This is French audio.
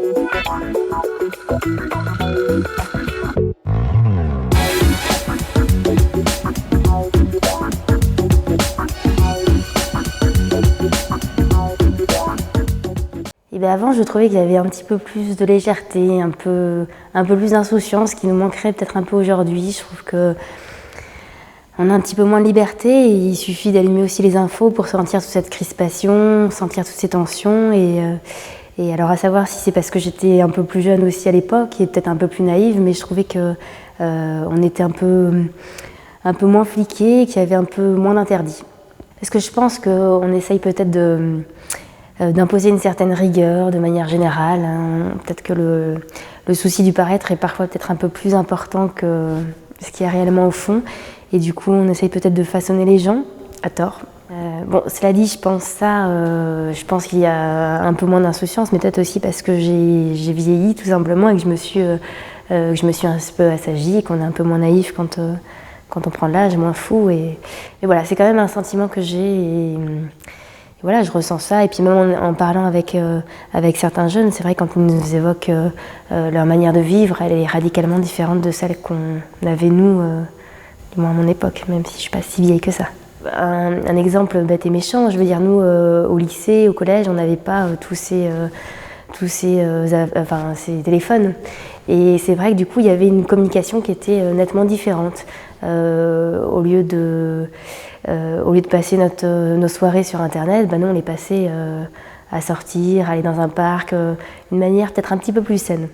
Et bien avant, je trouvais qu'il y avait un petit peu plus de légèreté, un peu plus d'insouciance qui nous manquerait peut-être un peu aujourd'hui. Je trouve qu'on a un petit peu moins de liberté et il suffit d'allumer aussi les infos pour sentir toute cette crispation, sentir toutes ces tensions. Et alors à savoir si c'est parce que j'étais un peu plus jeune aussi à l'époque et peut-être un peu plus naïve, mais je trouvais qu'on était un peu moins fliqués, qu'il y avait un peu moins d'interdits. Parce que je pense qu'on essaye peut-être d'imposer une certaine rigueur de manière générale. Hein. Peut-être que le souci du paraître est parfois peut-être un peu plus important que ce qu'il y a réellement au fond. Et du coup, on essaye peut-être de façonner les gens, à tort. Bon, cela dit, je pense qu'il y a un peu moins d'insouciance, mais peut-être aussi parce que j'ai vieilli tout simplement et que je me suis un peu assagie et qu'on est un peu moins naïf quand on prend de l'âge, moins fou. Et voilà, c'est quand même un sentiment que j'ai. Et voilà, je ressens ça. Et puis même en parlant avec certains jeunes, c'est vrai quand ils nous évoquent leur manière de vivre, elle est radicalement différente de celle qu'on avait nous, du moins à mon époque, même si je ne suis pas si vieille que ça. Un exemple bête et méchant, je veux dire, nous au lycée, au collège, on n'avait pas ces téléphones. Et c'est vrai que du coup, il y avait une communication qui était nettement différente. Au lieu de passer nos soirées sur Internet, nous on les passait à sortir, à aller dans un parc, d'une manière peut-être un petit peu plus saine.